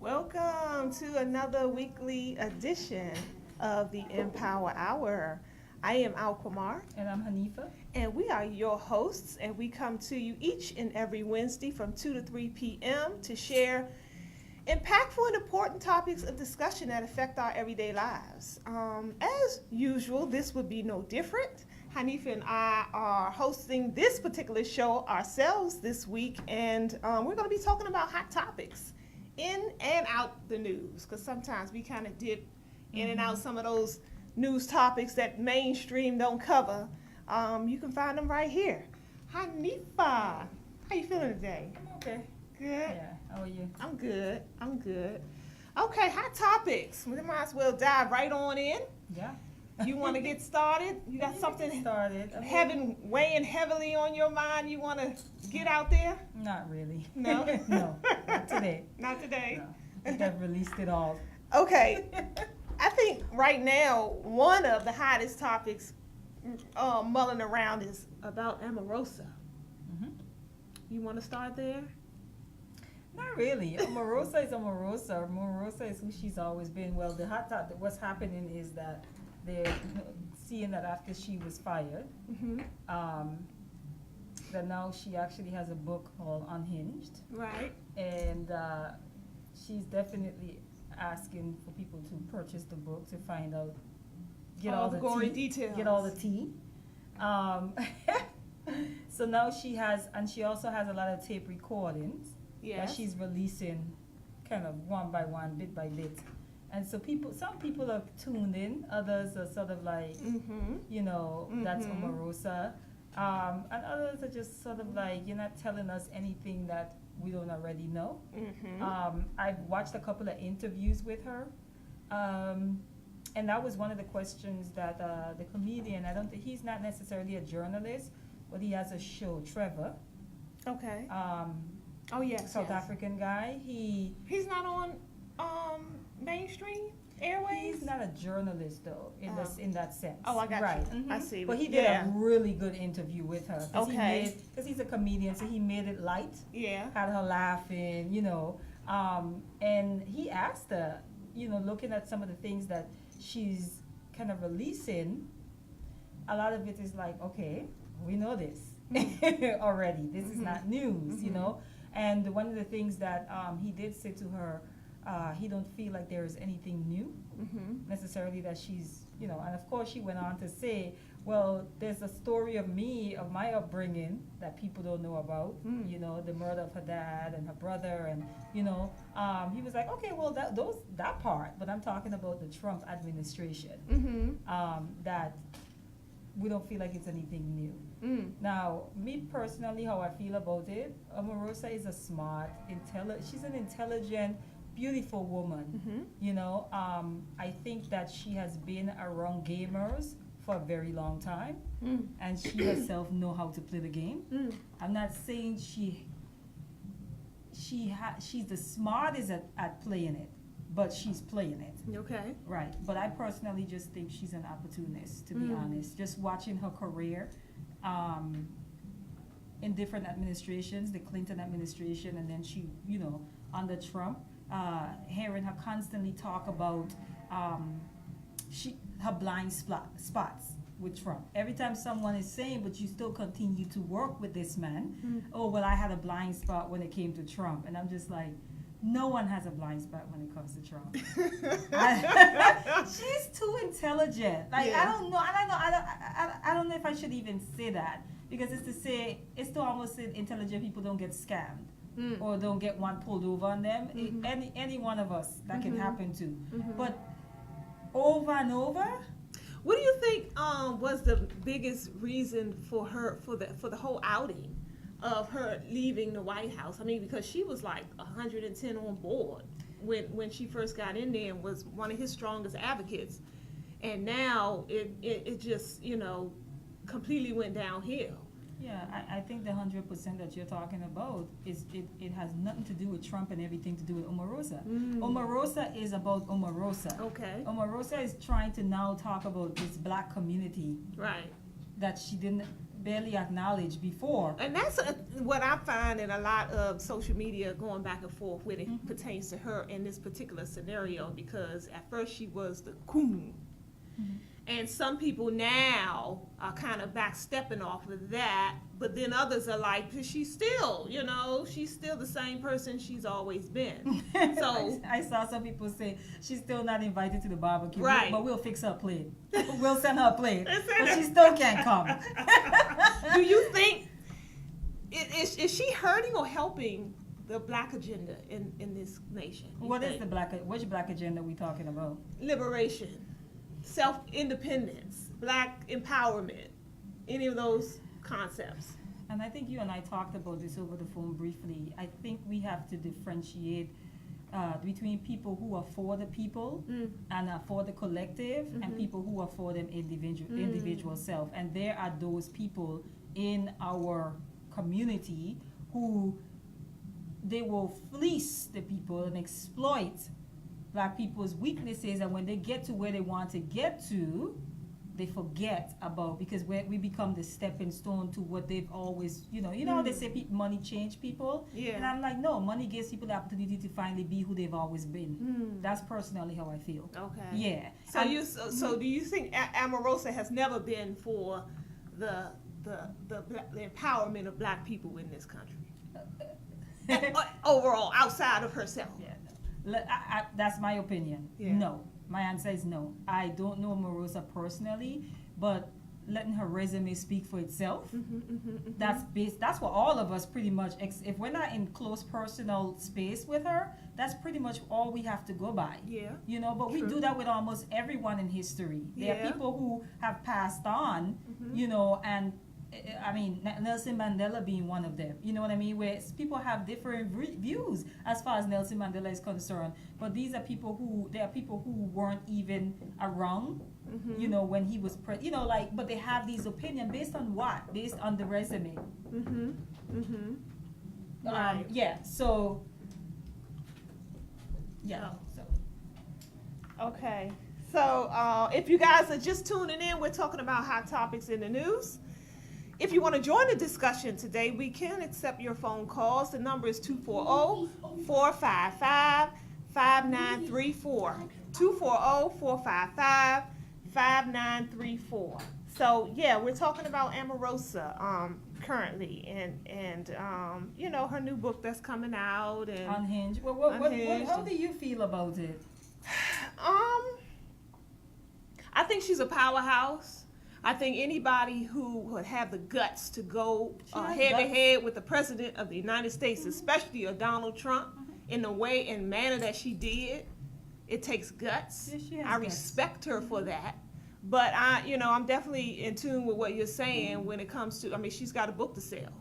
Welcome to another weekly edition of the Empower Hour. I am AlQamar, And I'm Hanifah. and we are your hosts, and we come to you each and every Wednesday from 2 to 3 p.m. to share impactful and important topics of discussion that affect our everyday lives. As usual, this would be no different. Hanifah and I are hosting this particular show ourselves this week, and we're going to be talking about hot topics in and out the news, because sometimes we kind of dip in and out some of those news topics that mainstream don't cover. You can find them right here. Hanifah, how you feeling today? I'm okay. Good? Yeah, how are you? I'm good. I'm good. Okay, hot topics. We might as well dive right on in. Yeah. You want to get started? You got something started? weighing heavily on your mind you want to get out there? Not really. No? No, not today. Not today? No. I think I've released it all. Okay. I think right now, one of the hottest topics mulling around is about Omarosa. Hmm. You want to start there? Not really. Omarosa is Omarosa. Omarosa is who she's always been. Well, the hot topic, what's happening is that they're seeing that after she was fired, Mm-hmm. that now she actually has a book called Unhinged. Right. And she's definitely asking for people to purchase the book to find out, get all the gory tea, details. get all the tea. So now she has, and she also has a lot of tape recordings that Yes. she's releasing, kind of one by one, bit by bit. And so some people are tuned in, others are sort of like, Mm-hmm. that's Mhm. Omarosa. And others are just sort of like, you're not telling us anything that we don't already know. Mm-hmm. I've watched a couple of interviews with her. And that was one of the questions that the comedian, I don't think, he's not necessarily a journalist, but he has a show, Trevor, Okay. Oh, yes. South yes. African guy. He's not on mainstream airways? He's not a journalist though, in that sense. Oh, I got right. you. Mhm. I see. But he did Yeah. a really good interview with her. Okay. Because he's a comedian, so he made it light, Yeah. had her laughing, and he asked her, looking at some of the things that she's kind of releasing, a lot of it is like, okay, we know this already. This is not news, Mhm. And one of the things that he did say to her, he don't feel like there is anything new Mm-hmm. necessarily that she's, and of course she went on to say, well, there's a story of my upbringing that people don't know about, Mm. the murder of her dad and her brother, and, he was like, okay, well, that part, but I'm talking about the Trump administration, Mm-hmm. that we don't feel like it's anything new. Mm. Now, me personally, how I feel about it, Omarosa is a smart, she's an intelligent, beautiful woman. Mm-hmm. I think that she has been around gamers for a very long time, Mm. and she herself know how to play the game. Mm. I'm not saying she's the smartest at playing it, but she's playing it. Okay. Right, but I personally just think she's an opportunist, to be Mm. honest. Just watching her career in different administrations, the Clinton administration, and then she, under Trump, hearing her constantly talk about her blind spots with Trump. Every time someone is saying, but you still continue to work with this man, Mm. oh, well, I had a blind spot when it came to Trump. And I'm just like, no one has a blind spot when it comes to Trump. She's too intelligent. Like, Yeah. I don't know if I should even say that, because it's to almost say intelligent people don't get scammed Mm. or don't get one pulled over on them. Mhm. Any one of us that can Mhm. happen to. Mhm. But over and over, What do you think was the biggest reason for her for the whole outing of her leaving the White House? I mean, because she was like 110 on board when she first got in there and was one of his strongest advocates, and now it just completely went downhill. yeah, I think the 100% that you're talking about is it has nothing to do with Trump and everything to do with Omarosa. Mm. Omarosa is about Omarosa. Okay. Omarosa is trying to now talk about this black community Right. that she didn't, barely acknowledged before. And that's what I find in a lot of social media going back and forth when it pertains to her in this particular scenario, because at first she was the queen. And some people now are kind of backstepping off of that, but then others are like, she's still, she's still the same person she's always been. So I saw some people say she's still not invited to the barbecue, right? But we'll fix her a plate. We'll send her a plate, but she still can't come. Do you think is she hurting or helping the black agenda in this nation? Which black agenda are we talking about? Liberation, self-independence, black empowerment, any of those concepts. And I think you and I talked about this over the phone briefly. I think we have to differentiate between people who are for the people and are for the collective, and people who are for them individual self. And there are those people in our community who they will fleece the people and exploit black people's weaknesses, and when they get to where they want to get to, they forget about, because we become the stepping stone to what they've always, they say money change people. Yeah. And I'm like, no, money gives people the opportunity to finally be who they've always been. That's personally how I feel. Okay. Yeah. So do you think Omarosa has never been for the empowerment of black people in this country? Overall, outside of herself. Yeah. That's my opinion. Yeah. No. My answer is no. I don't know Omarosa personally, but letting her resume speak for itself, that's what all of us pretty much, if we're not in close personal space with her, that's pretty much all we have to go by. Yeah. But we do that with almost everyone in history. There are people who have passed on, and I mean, Nelson Mandela being one of them, you know what I mean? Where people have different views as far as Nelson Mandela is concerned. But these are people who weren't even around, when he was, but they have these opinions based on what? Based on the resume. Right. Yeah, so, yeah. Okay. So if you guys are just tuning in, we're talking about hot topics in the news. If you want to join the discussion today, we can accept your phone calls. The number is 240-455-5934. 240-455-5934. So yeah, we're talking about Omarosa currently, and her new book that's coming out, and Unhinged. How do you feel about it? I think she's a powerhouse. I think anybody who would have the guts to go head to head with the president of the United States, especially Donald Trump, in the way and manner that she did, it takes guts. Yes, I respect her for that. But I'm definitely in tune with what you're saying when it comes to, she's got a book to sell.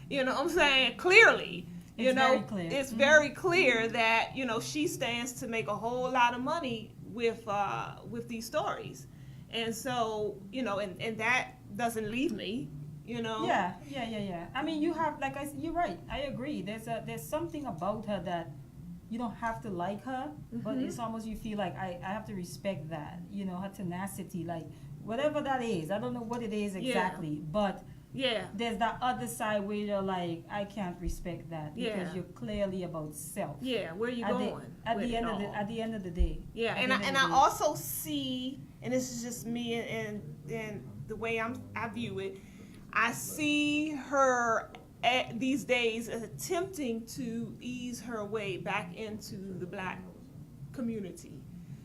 You know what I'm saying? Clearly. Very clear. It's very clear that, she stands to make a whole lot of money with these stories. And so, and that doesn't leave me, Yeah. I mean, you have, you're right. I agree. There's something about her that you don't have to like her, but it's almost, you feel like I have to respect that, her tenacity, like whatever that is. I don't know what it is exactly, but there's that other side where you're like, I can't respect that because you're clearly about self. Yeah, where are you going? At the end of the day. Yeah, and I also see, and this is just me and the way I view it, I see her these days attempting to ease her way back into the black community.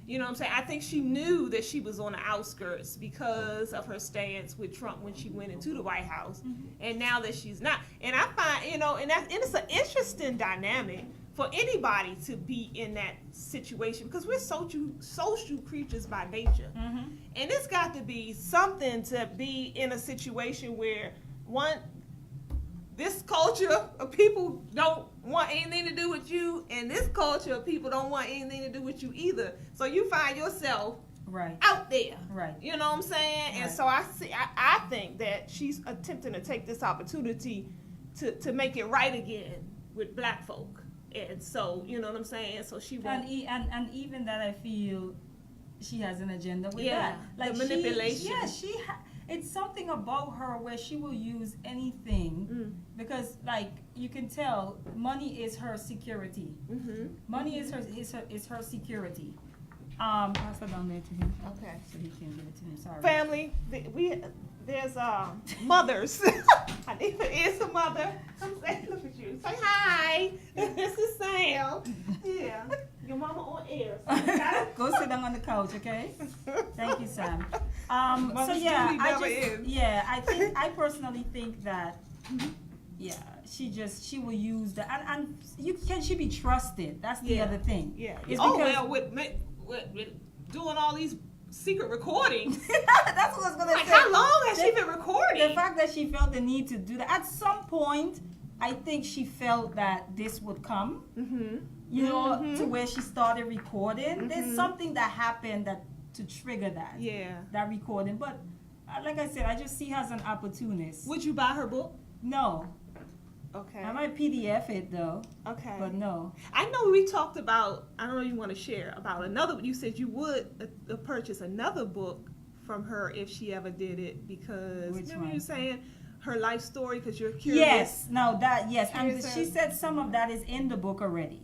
You know what I'm saying? I think she knew that she was on the outskirts because of her stance with Trump when she went into the White House. And now that she's not. And I find, and it's an interesting dynamic for anybody to be in that situation, because we're social creatures by nature. And it's got to be something to be in a situation where, this culture of people don't want anything to do with you, and this culture of people don't want anything to do with you either. So you find yourself out there. Right. You know what I'm saying? Right. And so I think that she's attempting to take this opportunity to make it right again with black folk. And so, you know what I'm saying? So she won't. And even that, I feel she has an agenda with that. Like the manipulation. it's something about her where she will use anything because, like, you can tell money is her security. Money is her security. Pass that down there to him. Okay. So he can give it to him. Sorry. Family, there's mothers. Hanifah is a mother. I'm saying, look at you. Say hi. This is Sam. Yeah. Your mama on air. So Go sit down on the couch, okay? Thank you, Sam. So Mother's yeah, duty never ends. I personally think that she will use that, and can she be trusted? That's the other thing. Yeah. It's Oh because- well, with doing all these secret recordings. That's what I was gonna Like, say. how long has she been recording? The fact that she felt the need to do that at some point, I think she felt that this would come. You know, to where she started recording. There's something that happened to trigger that. Yeah. That recording, but like I said, I just see her as an opportunist. Would you buy her book? No, Okay. I might PDF it though, Okay. but no. I know we talked about, I don't know if you want to share, about another, you said you would purchase another book from her if she ever did it, because Which remember one? you saying her life story, because you're curious. Yes, no, yes, and Curious she as- said some of that is in the book already.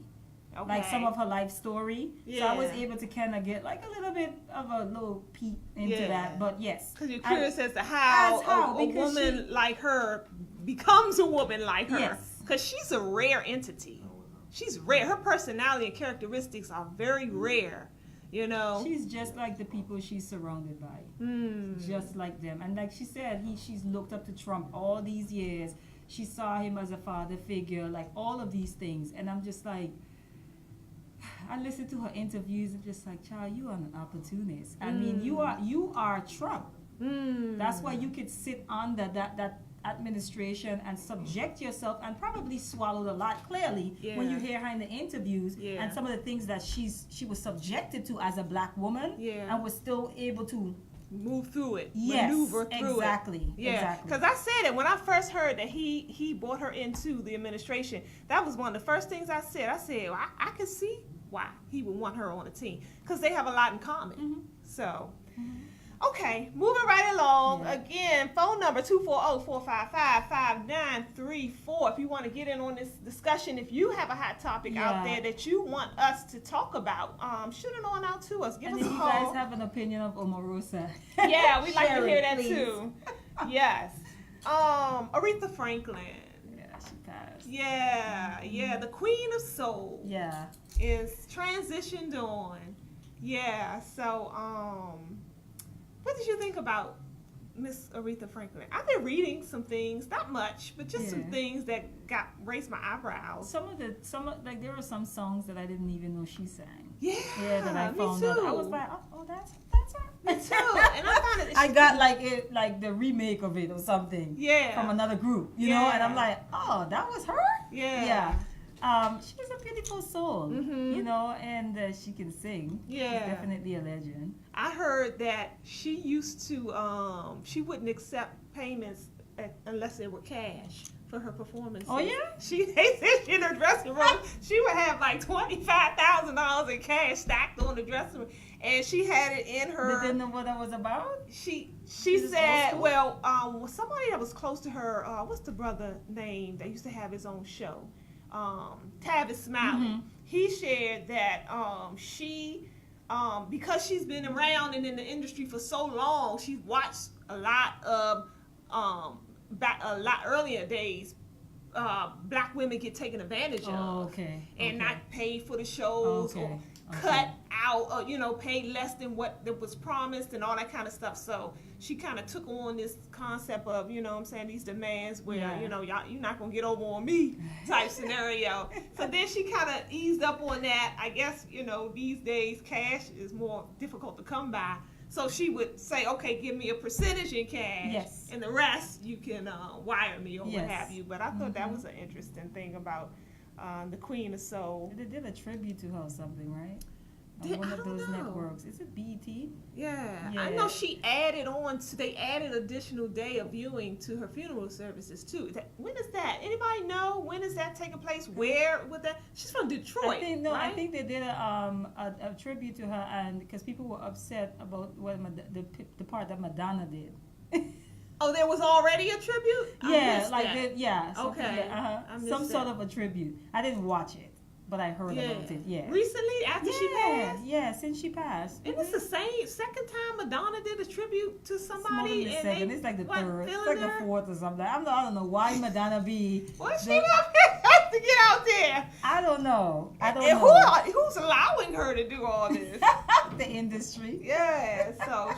Okay. Like some of her life story. So I was Yeah. able to kind of get like a little bit of a little peek into Yeah. that, but yes. Because you're curious as to how, a because woman like her becomes a woman like her. Yes. Because she's a rare entity. She's rare. Her personality and characteristics are very rare. You know? She's just like the people she's surrounded by. Just like them. And like she said, she's looked up to Trump all these years. She saw him as a father figure, like all of these things. And I'm just like, I listen to her interviews and just like, child, you are an opportunist. I mean, you are Trump. That's why you could sit under that administration and subject yourself and probably swallow a lot clearly when you hear her in the interviews and some of the things that she was subjected to as a black woman and was still able to move through it, yes, maneuver through exactly, it. Yeah, exactly. because I said it when I first heard that he brought her into the administration. That was one of the first things I said. I said, well, I could see why he would want her on the team, because they have a lot in common. So, okay, moving right along. Again, phone number 240-455-5934. If you want to get in on this discussion, if you have a hot topic out there that you want us to talk about, shoot it on out to us. Give and us if a you call. guys have an opinion of Omarosa, Yeah, we'd like to share hear it, that please. too. Yes. Aretha Franklin. Yeah, she passed. Yeah, the Queen of Soul. Yeah. Is transitioned on. Yeah, so what did you think about Miss Aretha Franklin? I've been reading some things, not much, but just some things that raised my eyebrows. Some of like there were some songs that I didn't even know she sang. Yeah, that I found me out. too. I was like, oh, that's her. Me too. And I found it. I got like the remake of it or something. Yeah. From another group, you know, and I'm like, oh, that was her. Yeah. She's a beautiful soul, you know, and she can sing. Yeah. She's definitely a legend. I heard that she used to, she wouldn't accept payments unless they were cash for her performances. Oh, yeah? They said in her dressing room, she would have like $25,000 in cash stacked on the dressing room. And she had it in her. They didn't know what that was about? She Is said, old well, somebody that was close to her, what's the brother name that used to have his own show? Tavis Smiley. He shared that she, because she's been around and in the industry for so long, she's watched a lot of, back a lot earlier days, black women get taken advantage of. Oh, okay. And not paid for the shows or cut out, or, you know, paid less than what was promised and all that kind of stuff. So she kind of took on this concept of, you know what I'm saying, these demands where, you know, you're not going to get over on me type scenario. So then she kind of eased up on that. I guess, you know, these days cash is more difficult to come by. So she would say, okay, give me a percentage in cash, and the rest you can wire me or what have you. But I thought that was an interesting thing about the Queen of Soul. They did a tribute to her or something, right? On one of those networks. Is it BET? Yeah. I know she added on, they added additional day of viewing to her funeral services too. When is that? Anybody know? When is that taking place? Where would that? She's from Detroit. I think they did a tribute to her, and because people were upset about what the part that Madonna did. Oh, there was already a tribute? Yeah, like Okay. I missed some sort that. of a tribute. I didn't watch it, but I heard about it. Yeah. Recently, after she passed? Yeah, since she passed. And it's the second time Madonna did a tribute to It's more than somebody, the and second. they It's like the wasn't third. It's feeling like the her. fourth or something. I don't know why Madonna be. Well, she the- have to get out there. I don't know. And know. who's allowing her to do all this? The industry. Yeah, so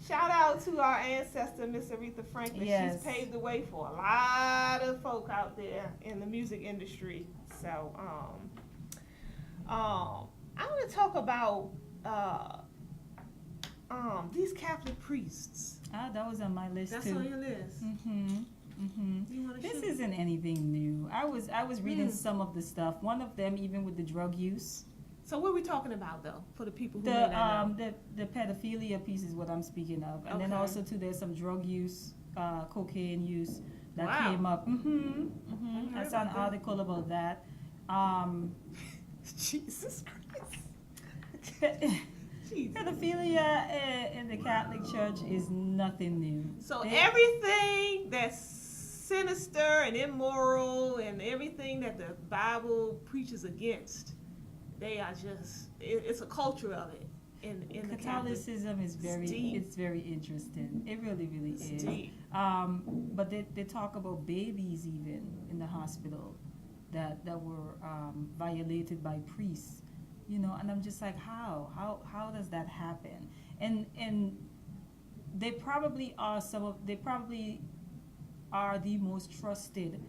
shout out to our ancestor, Miss Aretha Franklin. Yes. She's paved the way for a lot of folk out there in the music industry. So, I want to talk about these Catholic priests. That was on my list That's too. on your list. You wanna This shoot? isn't anything new. I was reading some of the stuff. One of them, even with the drug use, So what are we talking about though, for the people who may not know? the pedophilia piece is what I'm speaking of, and then Okay. also too there's some drug use, cocaine use that Wow. came up. heard I saw an about that. article about that. Jesus Christ. Jesus. Pedophilia in the Catholic Church is nothing new. So It- everything that's sinister and immoral and everything that the Bible preaches against, they are just, it's a culture of it in the Catholic. Catholicism is deep. it's very interesting. It really It's is. deep. But they talk about babies even in the hospital that were violated by priests, you know, and I'm just like, how does that happen? And they probably are the most trusted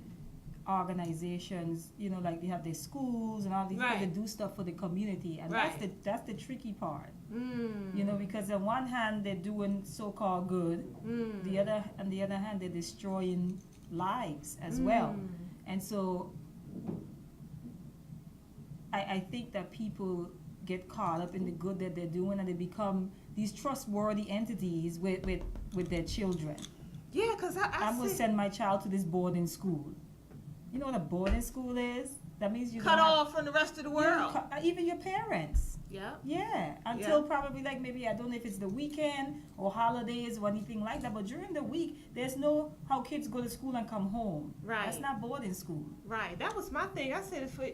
organizations, you know, like they have their schools and all these Right. people that do stuff for the community, and Right. that's the tricky part, Mm. you know, because on one hand they're doing so-called good, Mm. on the other hand they're destroying lives as well, and so I think that people get caught up in the good that they're doing, and they become these trustworthy entities with their children. Yeah, because I'm gonna see send my child to this boarding school. You know what a boarding school is? That means you cut don't have- off from the rest of the you world. even your parents. Yeah. Yeah, until probably like maybe I don't know if it's the weekend or holidays or anything like that. But during the week, there's no how kids go to school and come home. Right. That's not boarding school. Right. That was my thing. I said for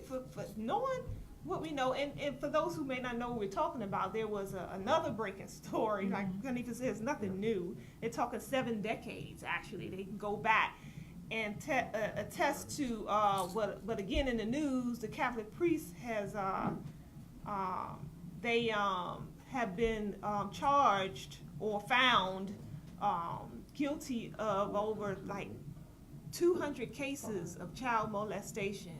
knowing what we know, and for those who may not know what we're talking about, there was another breaking story. Like Hanifah says, nothing new. They're talking 7 decades, actually. They can go back and attest to but again in the news, the Catholic priest has they have been charged or found guilty of over like 200 cases of child molestation.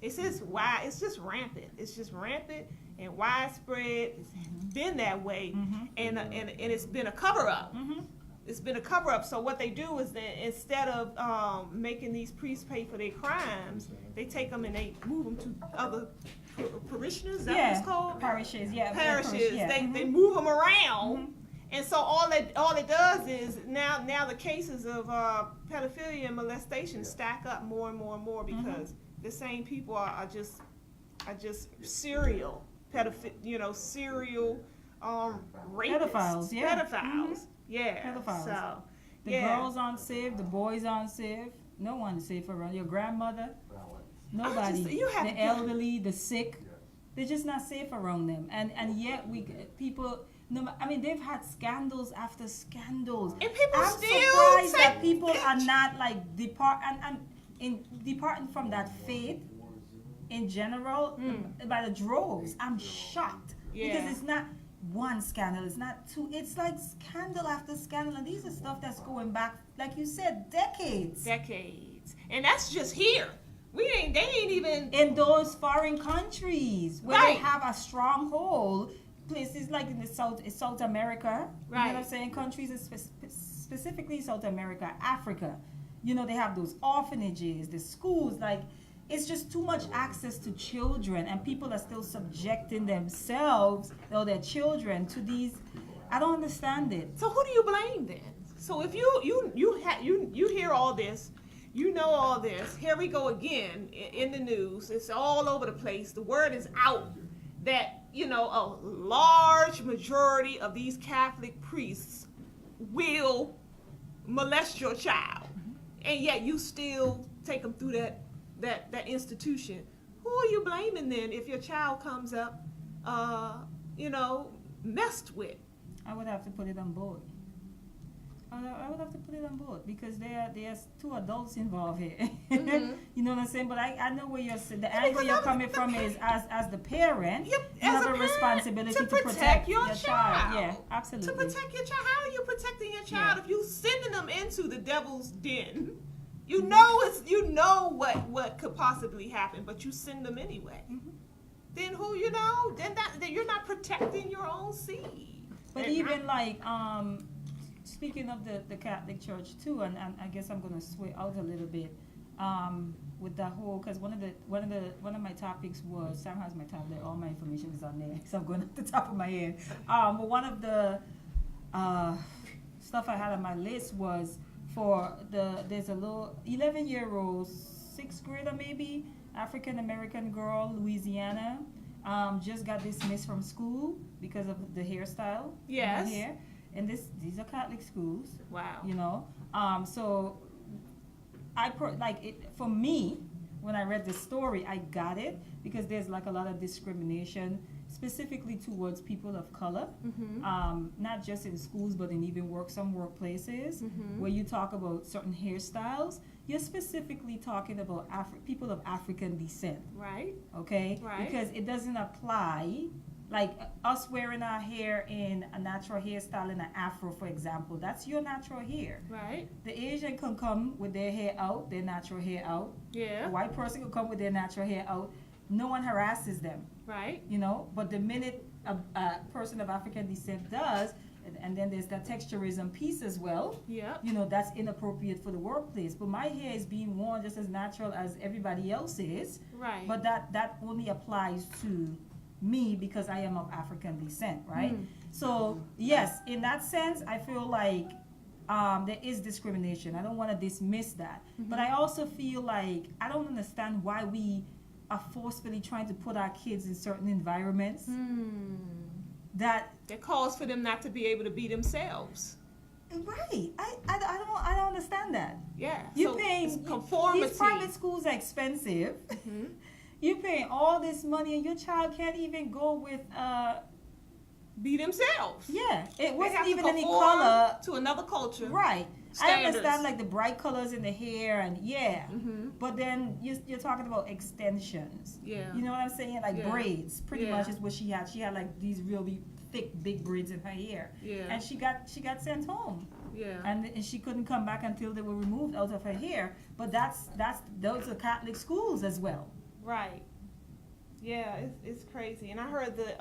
It says why it's just rampant. It's just rampant and widespread. It's been that way, and it's been a cover up. It's been a cover up. So what they do is that instead of making these priests pay for their crimes, they take them and they move them to other parishioners. Is that what it's called? Parishes. Yeah, Parishes. yeah. They move them around. And so all it does is now the cases of pedophilia and molestation stack up more and more and more because the same people are just serial serial rapists, Pedophiles, yeah. pedophiles, yeah. Pedophiles. So The girls aren't safe. The boys aren't safe. No one's safe around. Your grandmother, nobody. you have The to- elderly, the sick, they're just not safe around them. And yet people. No, I mean they've had scandals after scandals. And people I'm still surprised take that people it. are not like departing from that faith in general by the droves. I'm shocked because Yeah. it's not one scandal, it's not two, it's like scandal after scandal, and these are stuff that's going back, like you said, decades. And that's just here. They ain't even In those foreign countries where they Right. have a stronghold, places like in the South America, you know Right. what I'm saying, countries specifically South America, Africa, you know, they have those orphanages, the schools, like it's just too much access to children, and people are still subjecting themselves or their children to these. I don't understand it. So who do you blame then? So if you hear all this, you know all this. Here we go again in the news. It's all over the place. The word is out that a large majority of these Catholic priests will molest your child, and yet you still take them through that institution. Who are you blaming then if your child comes up, messed with? I would have to put it on board. I would have to put it on board because there's two adults involved here. Mm-hmm. You know what I'm saying? But I know where the angle you're coming from is as the parent, you as have a a parent, responsibility to to protect your child. Yeah, To absolutely. protect your child. How are you protecting your child if you sending them into the devil's den? You know what could possibly happen, but you send them anyway. Mm-hmm. Then then you're not protecting your own seed. But even speaking of the Catholic Church too, and I guess I'm gonna sway out a little bit with that whole, because one of my topics was, Sam has my tablet, all my information is on there, so I'm going off the top of my head. But one of the stuff I had on my list was there's a little 11-year-old, 6th grader maybe, African American girl, Louisiana, just got dismissed from school because of the hairstyle. Yes. Her hair. And these are Catholic schools. Wow. So for me, when I read the story, I got it because there's like a lot of discrimination specifically towards people of color, not just in schools but in even some workplaces, where you talk about certain hairstyles. You're specifically talking about people of African descent. Right. Okay. Right. Because it doesn't apply. Like us wearing our hair in a natural hairstyle in an afro, for example, that's your natural hair. Right. The Asian can come with their hair out, their natural hair out. Yeah. A white person can come with their natural hair out. No one harasses them. Right. But the minute a person of African descent does, and then there's that texturism piece as well. Yeah. That's inappropriate for the workplace. But my hair is being worn just as natural as everybody else is. Right. But that only applies to me because I am of African descent, right? So yes, in that sense, I feel like there is discrimination. I don't want to dismiss that, but I also feel like I don't understand why we are forcefully trying to put our kids in certain environments that calls for them not to be able to be themselves. Right. I don't understand that. Yeah. You're paying conformity. These private schools are expensive. You're paying all this money and your child can't even go with be themselves. Yeah. It They wasn't have even to any conform color. to another culture. Right. Standards. I understand like the bright colors in the hair and but then you're talking about extensions. Yeah. You know what I'm saying? Like braids. Pretty Yeah. much is what she had. She had like these really thick, big braids in her hair. Yeah. And she got sent home. Yeah. And she couldn't come back until they were removed out of her hair. But those are Catholic schools as well. Right. Yeah, it's crazy. And I heard the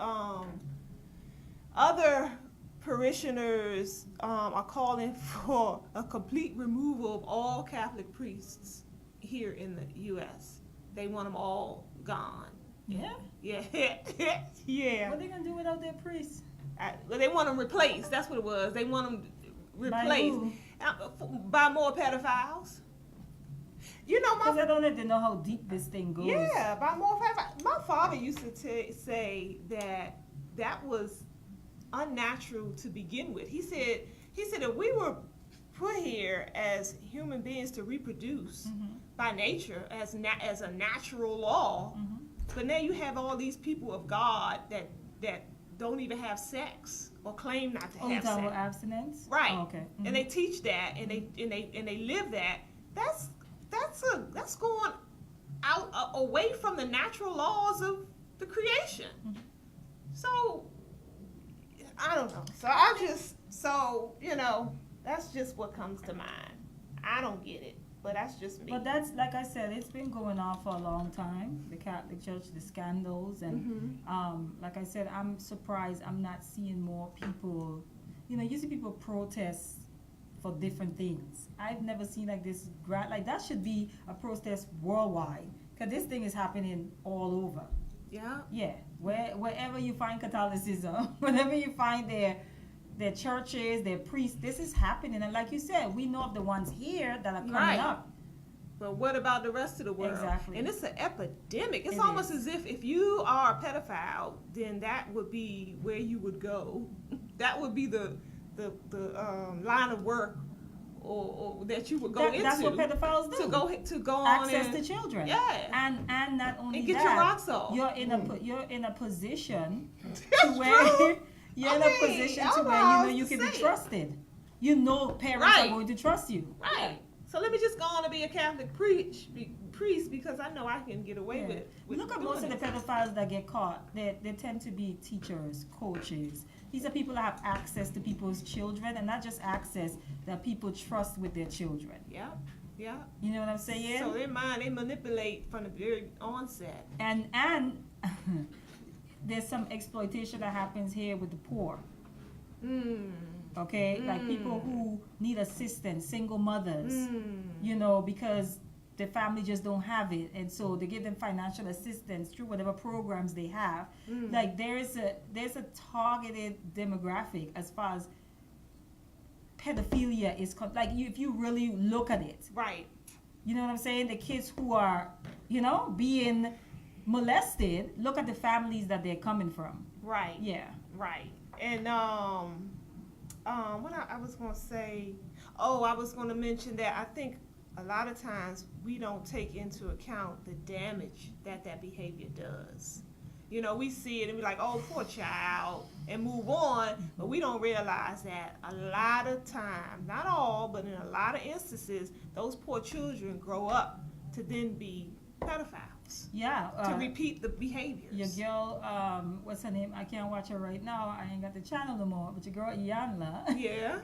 other parishioners are calling for a complete removal of all Catholic priests here in the U.S. They want them all gone. Yeah? Yeah. Yeah. What are they going to do without their priests? They want them replaced. That's what it was. They want them replaced. By who? By more pedophiles. Because I don't let them know how deep this thing goes. Yeah, by more pedophiles. My father used to say that was unnatural to begin with. He said that we were put here as human beings to reproduce by nature as a natural law. But now you have all these people of God that don't even have sex or claim not to have sex. Abstinence? Right. Oh, okay. And they teach that and they live that. That's going out away from the natural laws of the creation. So I don't know. That's just what comes to mind. I don't get it, but that's just me. But that's, like I said, it's been going on for a long time. The Catholic Church, the scandals, and like I said, I'm surprised I'm not seeing more people. You see people protest for different things. I've never seen like this like that should be a protest worldwide, because this thing is happening all over. Yeah. Yeah. Wherever you find Catholicism, whenever you find their churches, their priests, this is happening. And like you said, we know of the ones here that are coming up. But what about the rest of the world? Exactly. And it's an epidemic. It's almost as if you are a pedophile, then that would be where you would go. That would be the line of work or that you would go into. That's what pedophiles do. To go on access and, to children. Yeah. And not only and get that, your rocks off. you're in a position That's to where true. you're in a position to where you know you can be say it. trusted. You know parents Right. are going to trust you. Right. So let me just go on and be a Catholic priest because I know I can get away Yeah. with Look at doing most of the it. pedophiles that get caught. They tend to be teachers, coaches. These are people that have access to people's children, and not just access, that people trust with their children. Yeah. Yeah. You know what I'm saying? So their mind, they manipulate from the very onset. And there's some exploitation that happens here with the poor. Okay, like people who need assistance, single mothers, you know, because the family just don't have it, and so they give them financial assistance through whatever programs they have. Like there's a targeted demographic as far as pedophilia is like if you really look at it. Right. You know what I'm saying? The kids who are, you know, being molested, look at the families that they're coming from. Right. Yeah. Right. And what I was gonna say, I was gonna mention that I think a lot of times we don't take into account the damage that behavior does. You know, we see it and we're like, oh, poor child, and move on, but we don't realize that a lot of time, not all, but in a lot of instances, those poor children grow up to then be pedophiles. Yeah. To repeat the behaviors. Your girl, what's her name? I can't watch her right now. I ain't got the channel no more. But your girl Iyanla Yeah.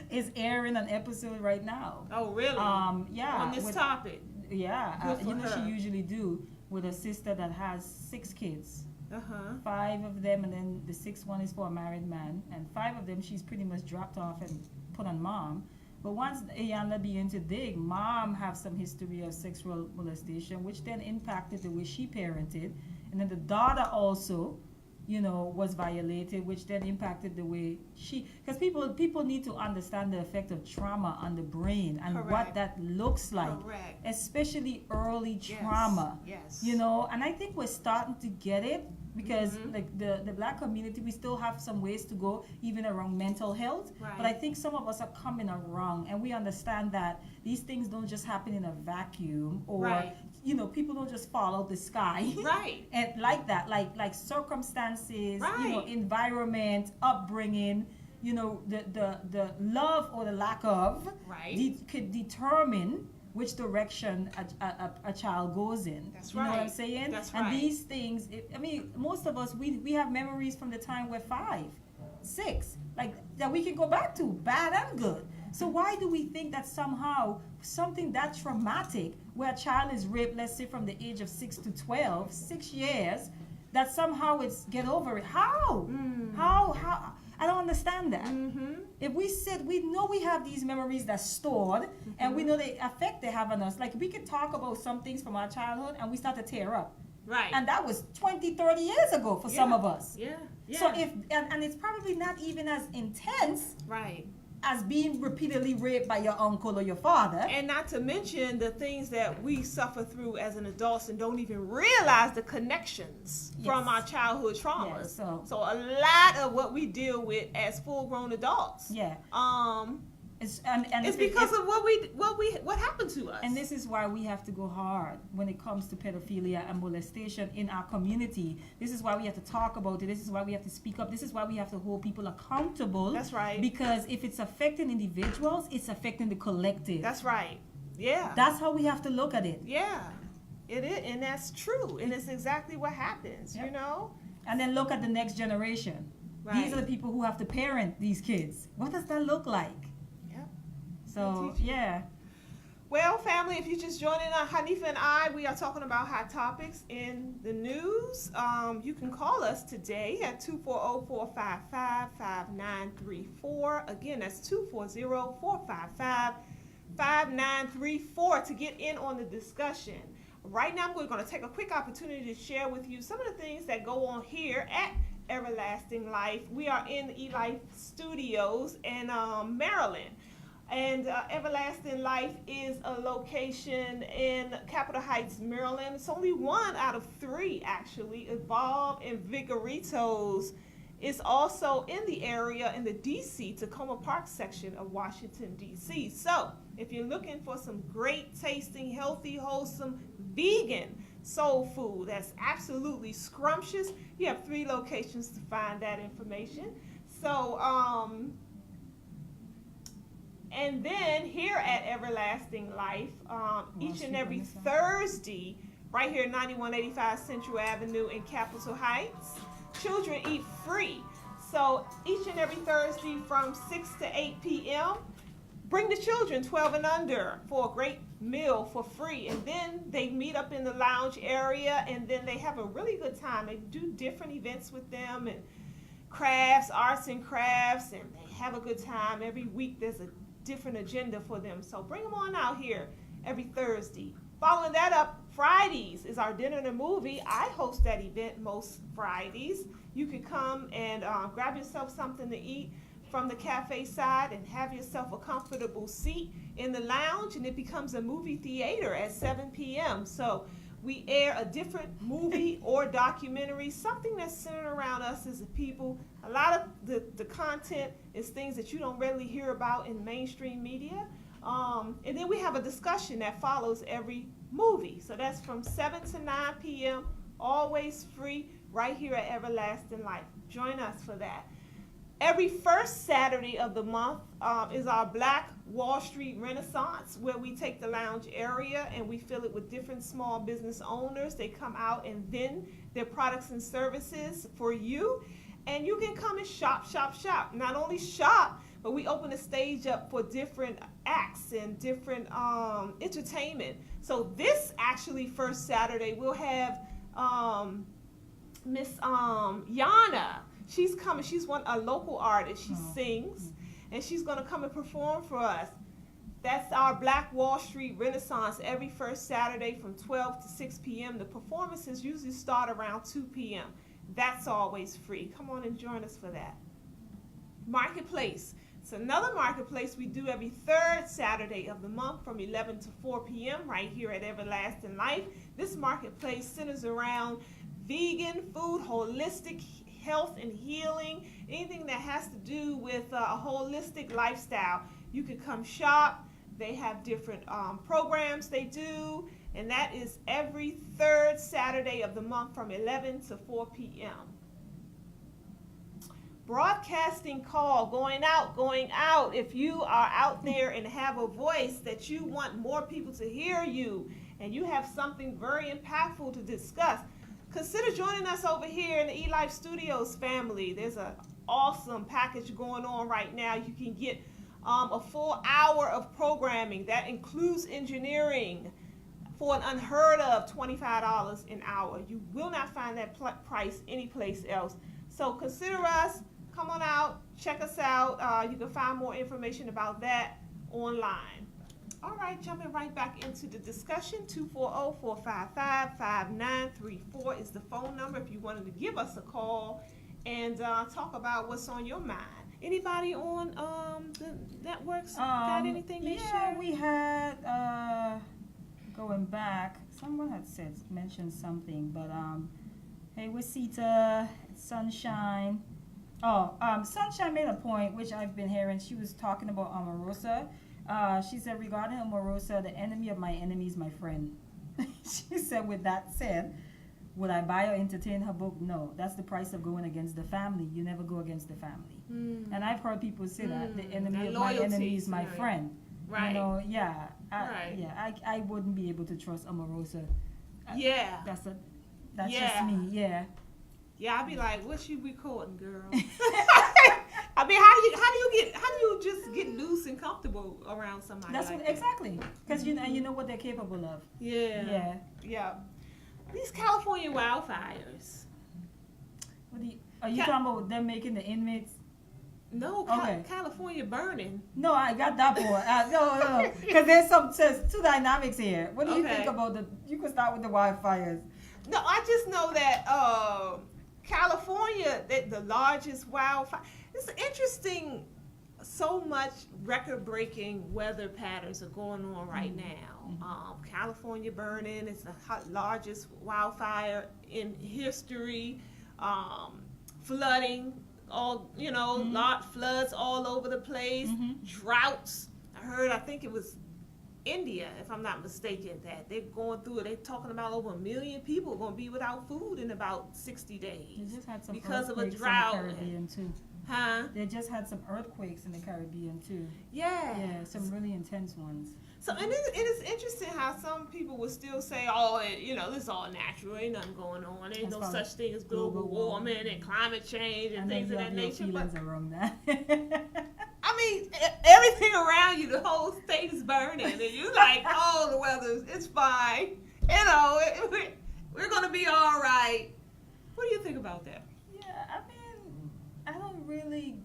is airing an episode right now. Oh, really? Yeah. On this topic. Yeah. Good for You know her. she usually do with a sister that has 6 kids. 5 of them, and then the 6th one is for a married man, and 5 of them she's pretty much dropped off and put on mom. But once Iyanla began to dig, mom have some history of sexual molestation, which then impacted the way she parented, and then the daughter also, you know, was violated, which then impacted the way she. Because people need to understand the effect of trauma on the brain and what Correct. that looks like, Correct. especially early Yes. trauma. Yes. You know, and I think we're starting to get it because like the black community, we still have some ways to go even around mental health. Right. But I think some of us are coming around, and we understand that these things don't just happen in a vacuum, or Right. you know, people don't just fall out the sky. Right. And like that, like circumstances, you know, Right. environment, upbringing, you know, the love or the lack of Right. could determine which direction a child goes in. That's You know what I'm right. saying? That's and right. these things, I mean, most of us, we have memories from the time we're 5, 6, like that we can go back to, bad and good. So why do we think that somehow something that traumatic, where a child is raped, let's say from the age of 6 to 12, 6 years, that somehow it's get over it? How? How? I don't understand that. If we said, we know we have these memories that's stored, and we know the effect they have on us. Like we could talk about some things from our childhood and we start to tear up. Right. And that was 20, 30 years ago for some Yeah. of us. Yeah. Yeah. So and it's probably not even as intense Right. as being repeatedly raped by your uncle or your father. And not to mention the things that we suffer through as an adult and don't even realize the connections from our childhood traumas. Yeah, so a lot of what we deal with as full-grown adults, yeah, it's it's because of what happened to us. And this is why we have to go hard when it comes to pedophilia and molestation in our community. This is why we have to talk about it. This is why we have to speak up. This is why we have to hold people accountable. That's right. Because if it's affecting individuals, it's affecting the collective. That's right. Yeah. That's how we have to look at it. Yeah. It is, and that's true. And it's exactly what happens, Yep. you know? And then look at the next generation. Right. These are the people who have to parent these kids. What does that look like? Yep. So, teach you. yeah. Well, family, if you just joined in on Hanifah and I, we are talking about hot topics in the news. You can call us today at 240-455-5934. Again, that's 240-455-5934 to get in on the discussion. Right now, we're going to take a quick opportunity to share with you some of the things that go on here at Everlasting Life. We are in the eLife Studios in Maryland. And Everlasting Life is a location in Capitol Heights, Maryland. It's only 1 out of 3, actually. Evolve and Vigoritos is also in the area in the DC, Tacoma Park section of Washington, D.C. So if you're looking for some great tasting, healthy, wholesome, vegan soul food that's absolutely scrumptious, you have 3 locations to find that information. So, and then here at Everlasting Life, each and every Thursday, right here at 9185 Central Avenue in Capitol Heights, children eat free. So each and every Thursday from 6 to 8 p.m., bring the children 12 and under for a great meal for free. And then they meet up in the lounge area, and then they have a really good time. They do different events with them and crafts, arts and crafts, and they have a good time. Every week there's a different agenda for them. So bring them on out here every Thursday. Following that up, Fridays is our dinner and a movie. I host that event most Fridays. You can come and grab yourself something to eat from the cafe side and have yourself a comfortable seat in the lounge, and it becomes a movie theater at 7 p.m. So we air a different movie or documentary, something that's centered around us as a people. A lot of the content is things that you don't readily hear about in mainstream media. And then we have a discussion that follows every movie. So that's from 7 to 9 p.m., always free, right here at Everlasting Life. Join us for that. Every first Saturday of the month is our Black Wall Street Renaissance, where we take the lounge area and we fill it with different small business owners. They come out and vend their products and services for you. And you can come and shop. Not only shop, but we open the stage up for different acts and different entertainment. So this actually first Saturday, we'll have Miss Yana. She's coming. She's a local artist. She sings, and she's going to come and perform for us. That's our Black Wall Street Renaissance every first Saturday from 12 to 6 p.m. The performances usually start around 2 p.m. That's always free. Come on and join us for that. Marketplace. It's another marketplace we do every third Saturday of the month from 11 to 4 p.m. right here at Everlasting Life. This marketplace centers around vegan food, holistic health and healing, anything that has to do with a holistic lifestyle. You can come shop. They have different programs they do, and that is every third Saturday of the month from 11 to 4 p.m. Broadcasting call, going out. If you are out there and have a voice that you want more people to hear you, and you have something very impactful to discuss, consider joining us over here in the eLife Studios family. There's an awesome package going on right now. You can get a full hour of programming that includes engineering for an unheard of $25 an hour. You will not find that price anyplace else. So consider us. Come on out. Check us out. You can find more information about that online. All right, jumping right back into the discussion. 240-455-5934 is the phone number if you wanted to give us a call and talk about what's on your mind. Anybody on the networks got anything they share? Yeah, we had, going back, someone had mentioned something, but hey, Wasita, Sunshine. Sunshine made a point, which I've been hearing. She was talking about Omarosa. She said, regarding Omarosa, the enemy of my enemy is my friend. She said, with that said, would I buy or entertain her book? No. That's the price of going against the family. You never go against the family. And I've heard people say that. The enemy of my enemy is my friend. Right. You know, yeah. I wouldn't be able to trust Omarosa. Yeah. That's just me, yeah. Yeah, I'd be like, "What's you recording, girl?" I mean, how do you just get loose and comfortable around somebody? That's like what, that? exactly, because you know what they're capable of. Yeah. These California wildfires. Are you talking about them making the inmates? No, Okay. California burning. No, I got that part. No, because there's two dynamics here. What do you think about you can start with the wildfires. No, I just know that California, the largest wildfire. It's interesting. So much record-breaking weather patterns are going on right now. California burning is the largest wildfire in history. Flooding all, lot floods all over the place, droughts. I think it was India, if I'm not mistaken, that they're going through it. They're talking about over 1 million people going to be without food in about 60 days. They just had some because of a earthquakes drought. in the Caribbean too. Huh? They just had some earthquakes in the Caribbean too. Yeah. Yeah, some really intense ones. So, and it is interesting how some people will still say, oh, this is all natural. Ain't nothing going on. Ain't no such thing as global warming and climate change and things of that nature. Feelings around that. I mean, everything around you, the whole state is burning, and you're like, oh, the weather, it's fine. We're going to be all right. What do you think about that? Yeah, I mean, I don't really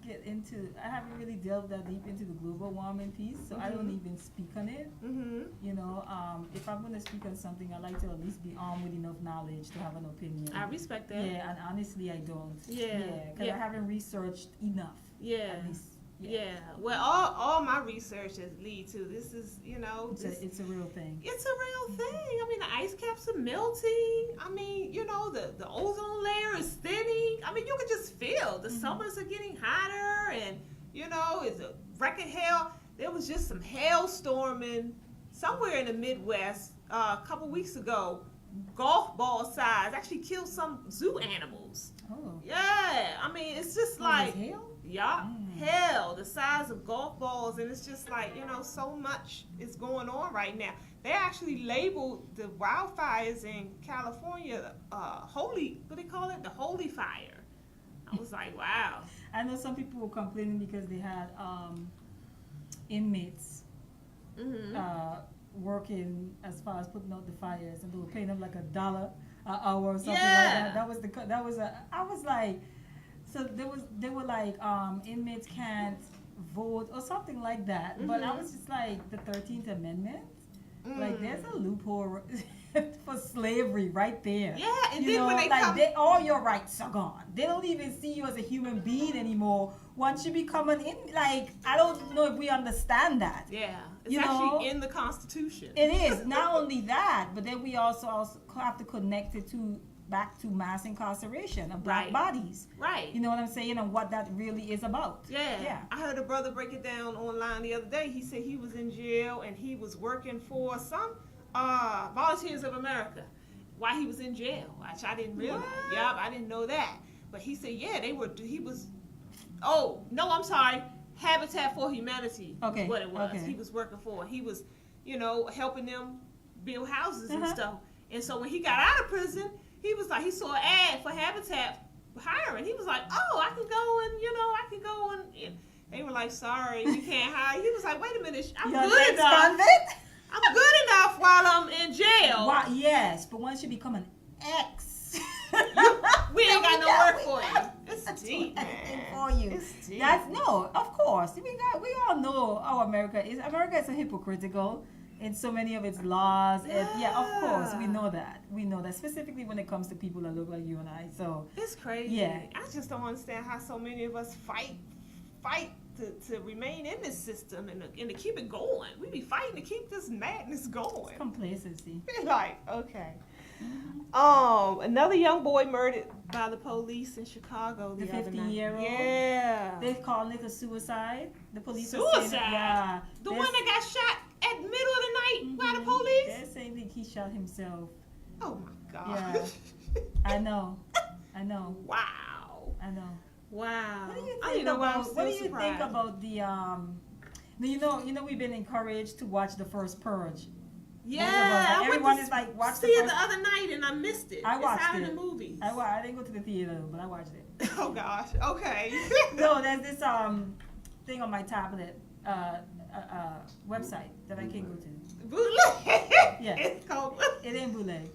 I haven't really delved that deep into the global warming piece, so I don't even speak on it. If I'm going to speak on something, I like to at least be armed with enough knowledge to have an opinion. I respect that. Yeah, and honestly, I don't. Yeah. Because I haven't researched enough. Yeah. At least. Yeah. Well, all my research has lead to this is, it's a real thing. It's a real thing. I mean, the ice caps are melting. I mean, the ozone layer is thinning. I mean, you can just feel the summers are getting hotter, and it's a wrecking hell. There was just some hailstorming somewhere in the Midwest a couple weeks ago. Golf ball size actually killed some zoo animals. Oh. Yeah. I mean, it's just like hail? Yeah, hell, the size of golf balls, and it's just like, so much is going on right now. They actually labeled the wildfires in California what they call it? The holy fire. I was like, wow. I know some people were complaining because they had inmates working as far as putting out the fires, and they were paying them like $1 an hour or something like that. I was like, so they were like, inmates can't vote or something like that. But I was just like, the 13th Amendment, like there's a loophole for slavery right there. Yeah, and then when they all your rights are gone. They don't even see you as a human being anymore. Once you become an I don't know if we understand that. Yeah, it's actually in the Constitution. It is. Not only that, but then we also have to connect it back to mass incarceration of black bodies. Right. You know what I'm saying? And what that really is about. Yeah. I heard a brother break it down online the other day. He said he was in jail and he was working for some Volunteers of America while he was in jail, which I didn't realize. Yep, I didn't know that. But he said, Habitat for Humanity is what it was. He was working for. He was, helping them build houses and stuff. And so when he got out of prison, he was like, he saw an ad for Habitat hiring. He was like, oh, I can go and they were like, sorry, we can't hire. He was like, wait a minute, I'm good enough. I'm good enough while I'm in jail. Well, yes, but once you become an ex, we ain't got no work for you. It's deep, man. For you. It's deep. Of course. We all know how America is. America is so hypocritical in so many of its laws. Yeah. Of course, we know that. We know that, specifically when it comes to people that look like you and I. So it's crazy. Yeah. I just don't understand how so many of us fight to remain in this system and to keep it going. We be fighting to keep this madness going. It's complacency. Like, okay. Another young boy murdered by the police in Chicago the other night. 15-year-old? Yeah. They're calling it a suicide. The police are Suicide? saying that, The one that got shot at the middle of the night by the police? They're saying that he shot himself. Oh my God. Yeah. I know. Wow. I know. Wow. What do you think about the we've been encouraged to watch The First Purge. Yeah, everyone is like, watch see it the other night and I missed it. I watched it's out it. in the movies. I didn't go to the theater, but I watched it. Oh gosh. Okay. No, there's this thing on my tablet, website that I can go to. Bootleg. Yeah. It's called. It ain't bootleg.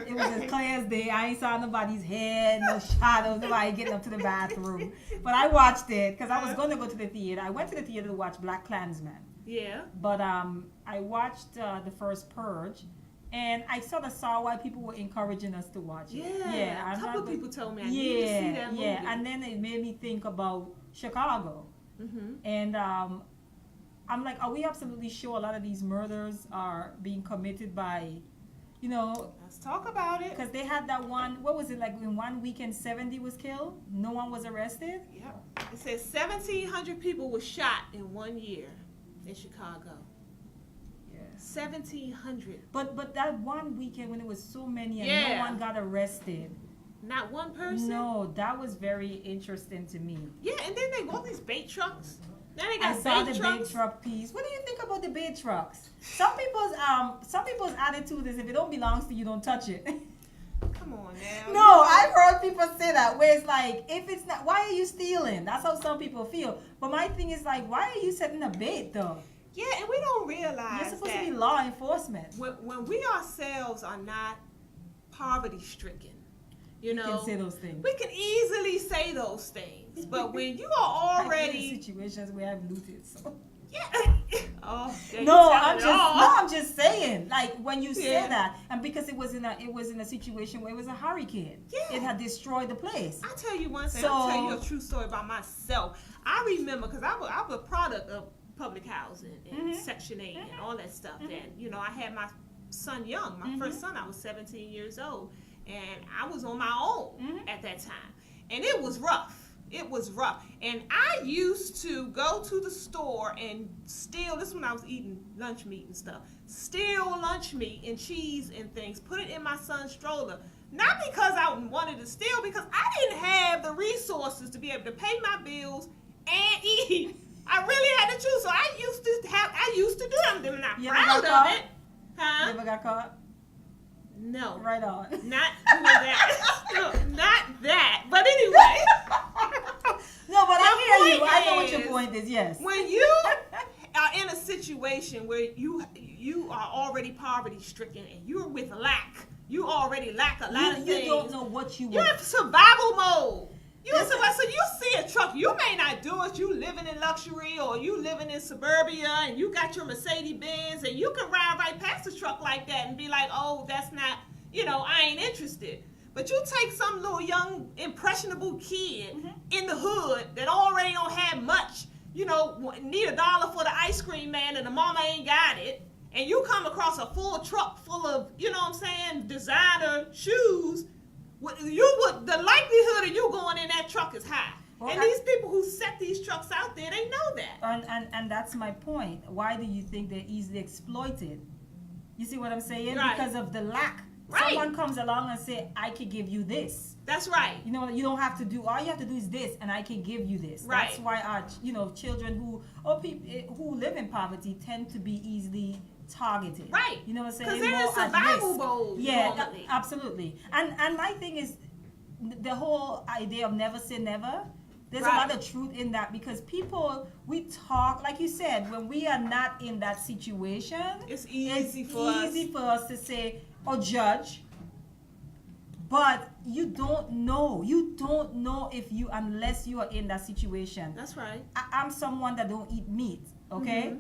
It was as clear as day. I ain't saw nobody's head, no shadows, nobody getting up to the bathroom. But I watched it because I was going to go to the theater. I went to the theater to watch Black Klansman. Yeah. But I watched The First Purge, and I sort of saw why people were encouraging us to watch it. Yeah. A couple people told me I need to see that movie. Yeah, and then it made me think about Chicago. Mm-hmm. And I'm like, are we absolutely sure a lot of these murders are being committed by You know, Let's talk about it. because they had that one, what was it, like in 1 weekend 70 was killed? No one was arrested? Yep. It says 1,700 people were shot in 1 year in Chicago. Yeah. 1,700. But that 1 weekend when it was so many and no Yeah. one got arrested. Not one person? No, that was very interesting to me. Yeah, and then they got these bait trucks. Now they got I saw bait the trucks. bait truck piece. What do you think about the bait trucks? Some people's attitude is if it don't belong to you, don't touch it. Come on now. No, I've heard people say that, where it's like, if it's not, why are you stealing? That's how some people feel. But my thing is like, why are you setting a bait though? Yeah, and we don't realize You're supposed that to be law enforcement. when we ourselves are not poverty stricken, you know, You can say those things. we can easily say those things. But when you are I've been in already, situations where I've looted. So. yeah, oh, there you No, tell I'm it just all. I'm just saying. Like when you say Yeah. that, and because it was in a situation where it was a hurricane. Yeah. It had destroyed the place. I'll tell you one thing. So- I'll tell you a true story about myself. I remember, because I'm a product of public housing and Mhm. Section 8 and Mhm. all that stuff. Mhm. And, you know, I had my son young. My Mhm. first son, I was 17 years old. And I was on my own Mhm. at that time. And it was rough. It was rough. And I used to go to the store and steal, this is when I was eating lunch meat and stuff, steal lunch meat and cheese and things, put it in my son's stroller. Not because I wanted to steal, because I didn't have the resources to be able to pay my bills and eat. I really had to choose. So I used to do them. I'm not You ever proud got of caught? it. Huh? You ever got caught? No. Right on. Not doing that. No, not that. But anyway. No, but I My hear you. I know what point your is, point is. Yes. When you are in a situation where you are already poverty stricken and you're with lack, you already lack a lot of You things. don't know what you You're want. in survival mode. You're in survival. So you see a truck, you may not do it. You living in luxury, or you living in suburbia, and you got your Mercedes Benz, and you can ride right past a truck like that and be like, "Oh, that's not, I ain't interested." But you take some little young impressionable kid in the hood that already don't have much, need $1 for the ice cream man, and the mama ain't got it, and you come across a full truck full of, designer shoes. The likelihood of you going in that truck is high. Well, And these people who set these trucks out there, they know that. And that's my point. Why do you think they're easily exploited? You see what I'm saying? Right. Because of the lack. Right. Someone comes along and say, I can give you this. That's right. You don't have to do, all you have to do is this, and I can give you this. Right. That's why our, children people who live in poverty tend to be easily targeted. Right. You know what I'm saying? Because they're in More at survival risk. mode Yeah, normally. absolutely. And my thing is, the whole idea of never say never, there's Right. a lot of truth in that, because we talk, like you said, when we are not in that situation, It's easy for us. to say or judge. But you don't know. You don't know unless you are in that situation. That's right. I'm someone that don't eat meat, okay? Mhm.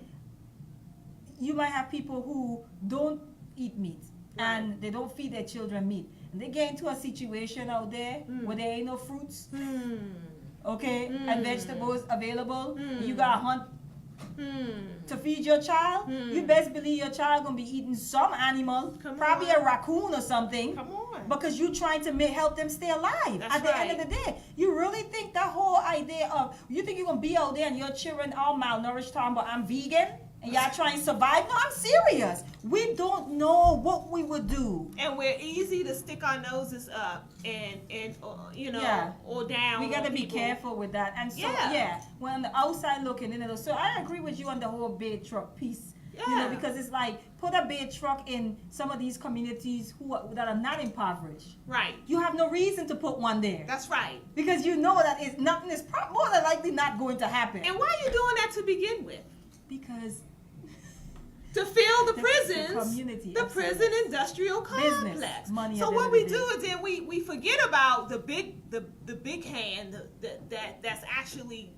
You might have people who don't eat meat, Right. and they don't feed their children meat. And they get into a situation out there where there ain't no fruits, okay, and vegetables available. You got to hunt to feed your child. You best believe your child gonna be eating some animal, Come probably on. a raccoon or something. Come on. Because you're trying to help them stay alive. That's At the right. end of the day, you really think that whole idea of, you think you're going to be out there and your children all malnourished, talking about I'm vegan, and y'all trying to survive? No, I'm serious. We don't know what we would do. And we're easy to stick our noses up and Yeah. or down. We got to on be people. careful with that. And so, Yeah. when on the outside looking in, so I agree with you on the whole bait truck piece. Yeah. Because it's like, put a bait truck in some of these communities that are not impoverished. Right. You have no reason to put one there. That's right. Because you know that nothing is more than likely not going to happen. And why are you doing that to begin with? Because To fill the the prisons, community, the absolutely. prison industrial Business, complex. money So at the what end we of the do day. is then we forget about the big hand that's actually,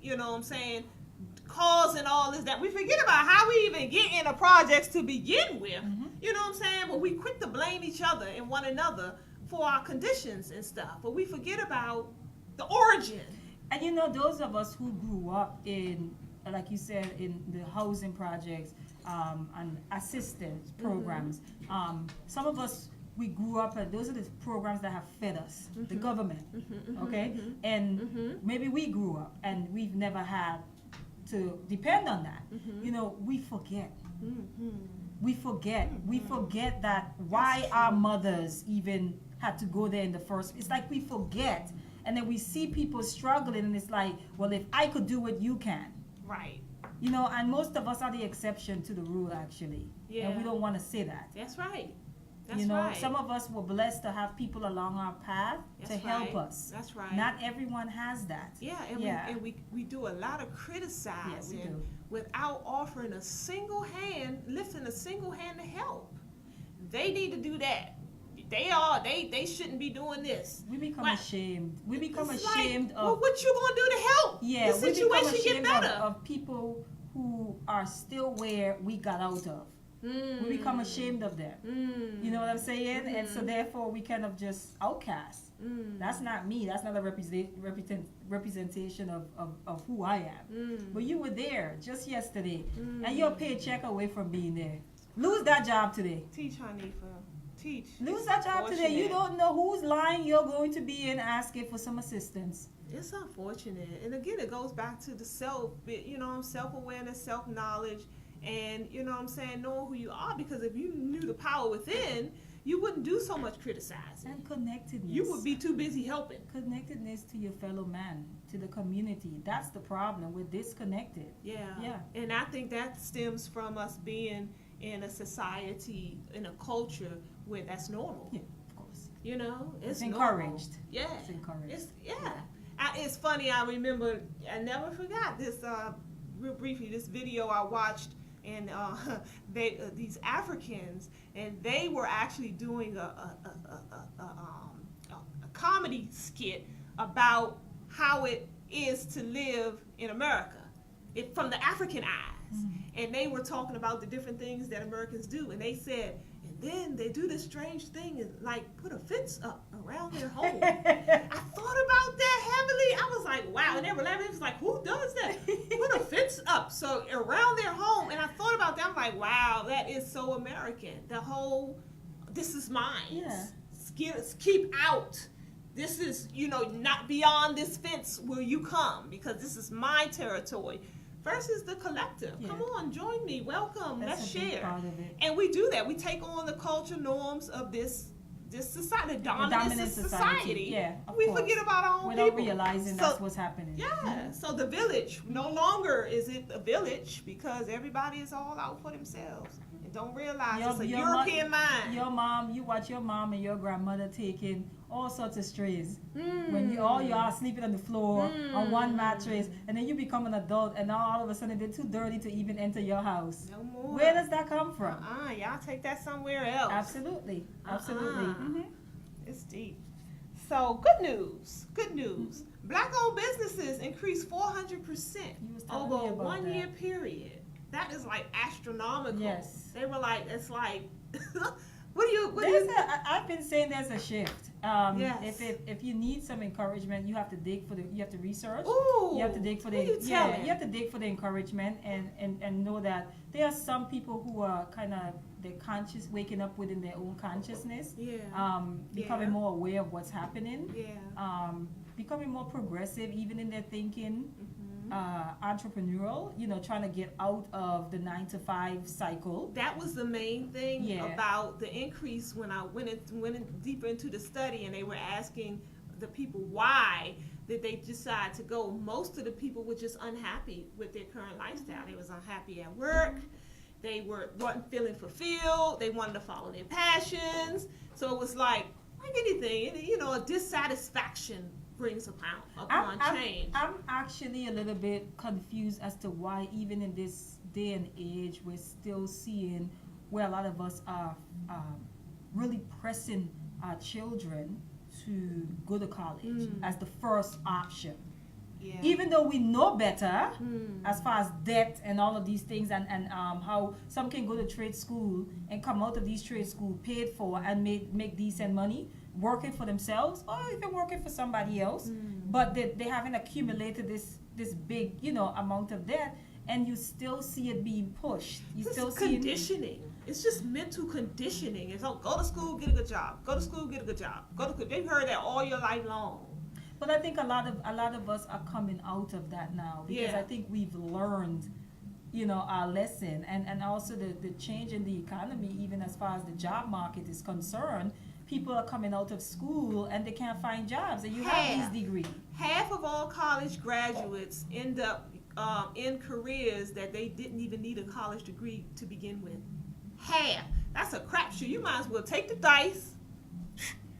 causing all this, that we forget about how we even get into projects to begin with. You know what I'm saying? But we quick to blame each other and one another for our conditions and stuff. But we forget about the origin. And those of us who grew up in, like you said, in the housing projects, and assistance programs. Some of us, we grew up, those are the programs that have fed us, the government, okay? And maybe we grew up and we've never had to depend on that. You know, we forget. We forget that why our mothers even had to go there in the first. It's like we forget, and then we see people struggling, and it's like, well, if I could do it, you can. Right. You know, and most of us are the exception to the rule, actually. Yeah. And we don't want to say that. That's right. That's you know, right. some of us were blessed to have people along our path to help us. That's right. Not everyone has that. Yeah, and we do a lot of criticizing without offering a single hand, lifting a single hand to help. They need to do that. They shouldn't be doing this. We become ashamed. We become it's ashamed like, of well, what you gonna do to help? Yeah, the situation get better. Of people who are still where we got out of. We become ashamed of them. You know what I'm saying? And so therefore we kind of just outcast. That's not me. That's not a representation of who I am. But you were there just yesterday, and you're a paycheck away from being there. Lose that job today. Teach, Hanifah. Teach. Lose that job today. You don't know whose line you're going to be in asking for some assistance. It's unfortunate. And again, it goes back to the self-awareness, self-knowledge, and, you know what I'm saying, knowing who you are. Because if you knew the power within, you wouldn't do so much criticizing. And connectedness. You would be too busy helping. Connectedness to your fellow man, to the community. That's the problem. We're disconnected. Yeah. Yeah. And I think that stems from us being in a society, in a culture where that's normal. Yeah, of course. You know, it's normal. encouraged. Yeah. It's encouraged. It's funny. I remember. I never forgot this. Real briefly, this video I watched, and these Africans, and they were actually doing a comedy skit about how it is to live in America, from the African eyes. And they were talking about the different things that Americans do, and they said, and then they do this strange thing and like put a fence up around their home. I thought about that heavily. I was like, wow. And they were laughing. It was like, who does that? Put a fence up so around their home. And I thought about that. I'm like, wow, that is so American. The whole, this is mine. Yeah. Keep out. This is, not beyond this fence will you come, because this is my territory. Versus the collective. Yeah. Come on, join me. Welcome. Let's share. Part of it. And we do that. We take on the culture norms of this society, the dominant society. Yeah, we forget about our own without people. Realizing that's what's happening. Yeah. So the village, no longer is it a village, because everybody is all out for themselves and don't realize it's a European mind. Your mom, you watch your mom and your grandmother taking all sorts of strays. When you are sleeping on the floor on one mattress, and then you become an adult, and now all of a sudden they're too dirty to even enter your house. No more. Where does that come from? Y'all take that somewhere else. Absolutely. It's deep. So good news. Black-owned businesses increased 400% over a 1 year period. That is like astronomical. Yes. They were like, it's like, I've been saying there's a shift. Yes. If you need some encouragement, you have to you have to research. Ooh, you have to dig for you have to dig for the encouragement and know that there are some people who are kind of waking up within their own consciousness. Becoming more aware of what's happening. Becoming more progressive even in their thinking. Entrepreneurial, trying to get out of the 9-to-5 cycle. That was the main thing about the increase when I went in deeper into the study, and they were asking the people why did they decide to go. Most of the people were just unhappy with their current lifestyle. They was unhappy at work. They weren't feeling fulfilled. They wanted to follow their passions. So it was like anything, a dissatisfaction brings upon change. I'm actually a little bit confused as to why even in this day and age we're still seeing where a lot of us are really pressing our children to go to college as the first option. Yeah. Even though we know better as far as debt and all of these things, and how some can go to trade school and come out of these trade school paid for and make decent money working for themselves or even working for somebody else, but they haven't accumulated this big amount of debt, and you still see it being pushed. You It's still see it. conditioning. It's just mental conditioning. It's like, go to school, get a good job. Go to school, get a good job. They've heard that all your life long. But I think a lot of us are coming out of that now, because Yeah. I think we've learned, our lesson, and also the change in the economy, even as far as the job market is concerned. People are coming out of school and they can't find jobs, and you have these degrees. Half of all college graduates end up in careers that they didn't even need a college degree to begin with. Half. That's a crapshoot. You might as well take the dice,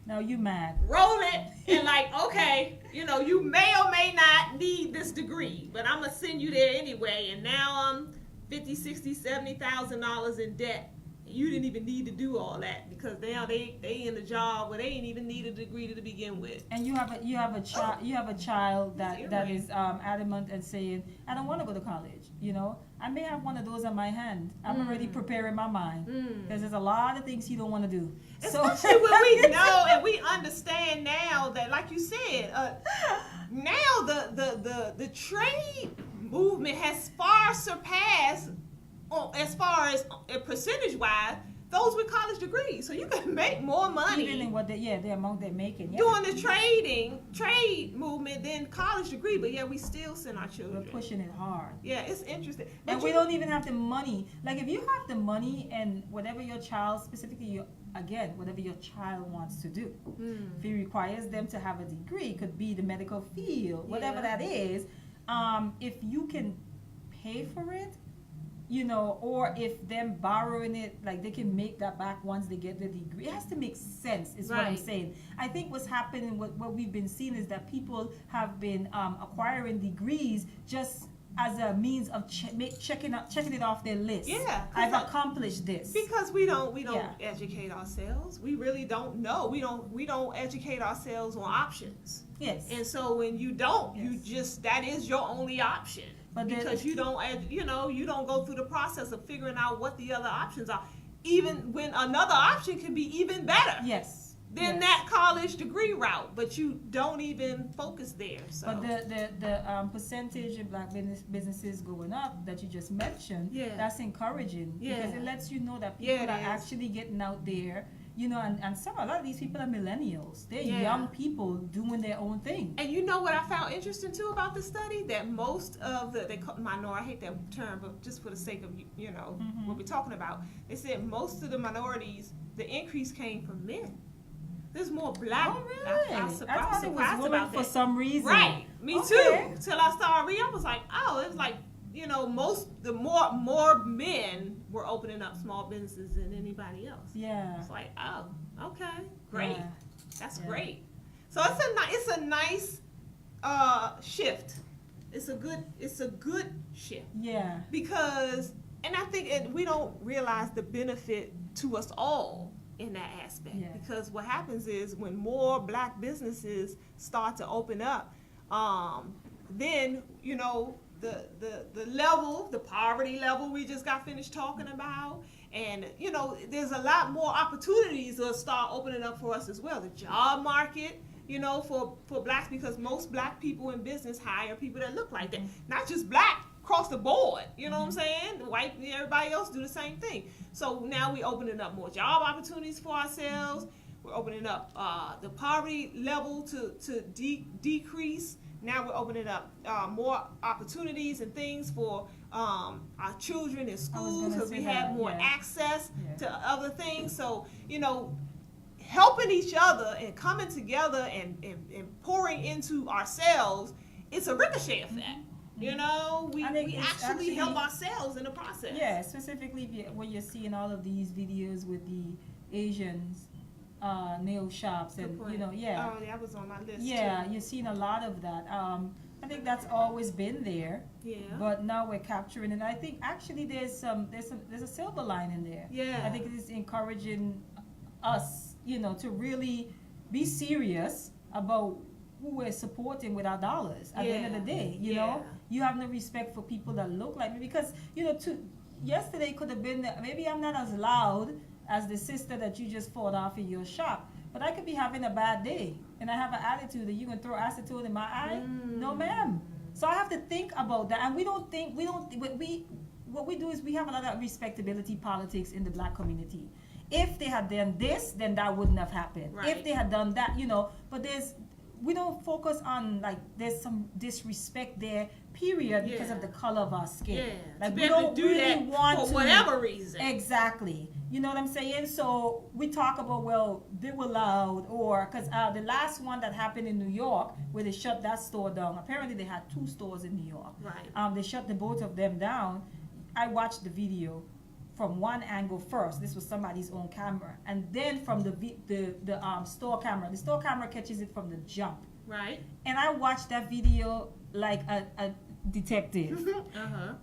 Now you mad. roll it, and like, okay, you may or may not need this degree, but I'm gonna send you there anyway. And now I'm $50,000, $60,000, $70,000 in debt. You didn't even need to do all that, because now they in a job where they ain't even need a degree to begin with. And you have a child that is adamant and saying, I don't want to go to college. I may have one of those on my hand. I'm already preparing my mind, because there's a lot of things he don't want to do. Especially when we know and we understand now that, like you said, now the trade movement has far surpassed, as far as percentage wise, those with college degrees. So you can make more money even in the amount they're making. Yeah. doing the trade movement than college degree. But yeah, we still send our children. We're pushing it hard. Yeah, it's interesting. But And we don't even have the money. Like, if you have the money and whatever your child, specifically whatever your child wants to do, if it requires them to have a degree, could be the medical field, whatever Yeah. that is, if you can pay for it, or if them borrowing it, like, they can make that back once they get the degree. It has to make sense, is what I'm Right. saying. I think what's happening, what we've been seeing, is that people have been acquiring degrees just as a means of checking it off their list. Yeah, I've accomplished this. Because we don't Yeah. educate ourselves. We really don't know. We don't educate ourselves on options. Yes. And so when you don't, you Yes. just, that is your only option. But because you don't go through the process of figuring out what the other options are, even when another option could be even better Yes. than Yes. that college degree route, but you don't even focus there. So But the percentage of black businesses going up that you just mentioned, Yeah. that's encouraging, because Yeah. it lets you know that Yeah, people it are is. actually getting out there, and a lot of these people are millennials. They're Yeah. young people doing their own thing. And you know what I found interesting too about the study? That most of I hate that term, but just for the sake of what we're talking about, they said most of the minorities, the increase came from men. There's more black. Oh, really? I'm I surprised thought it was women about for that. some reason. Right, me Okay. too. Till I started reading, I was like, oh, it's like more men were opening up small businesses than anybody else. Yeah. It's like, oh, okay, great. Yeah. That's Yeah. great. So it's a nice shift. It's a good shift, Yeah. because, and I think we don't realize the benefit to us all in that aspect. Yeah. Because what happens is when more black businesses start to open up, then the poverty level we just got finished talking about, and there's a lot more opportunities that start opening up for us as well. The job market, for blacks, because most black people in business hire people that look like that, not just black, across the board. You know what I'm saying? White, everybody else do the same thing. So now we opening up more job opportunities for ourselves. We're opening up the poverty level to decrease. Now we're opening up more opportunities and things for our children in schools, because we have more access to other things. So, helping each other and coming together and pouring into ourselves, it's a ricochet effect. We actually help ourselves in the process. Yeah, specifically when you're seeing all of these videos with the Asians nail shops, and Oh, that was on my list. Yeah, too. you've seen a lot of that. I think that's always been there. Yeah. But now we're capturing it. And I think actually there's a silver line in there. Yeah. I think it is encouraging us, to really be serious about who we're supporting with our dollars at the end of the day. You have no respect for people that look like me, because yesterday could have been, maybe I'm not as loud as the sister that you just fought off in your shop, but I could be having a bad day and I have an attitude that you can throw acetone in my eye. No, ma'am. So I have to think about that, and what we do is we have a lot of respectability politics in the black community. If they had done this, then that wouldn't have happened. Right. If they had done that, but we don't focus on like there's some disrespect there, period, because of the color of our skin. Yeah. Like to be we able don't to do really that want for to, whatever reason. Exactly. You know what I'm saying? So we talk about, well, they were loud, or because the last one that happened in New York, where they shut that store down. Apparently they had 2 stores in New York. Right. They shut the both of them down. I watched the video from one angle first. This was somebody's own camera, and then from the store camera. The store camera catches it from the jump. Right. And I watched that video like a detective. Uh-huh.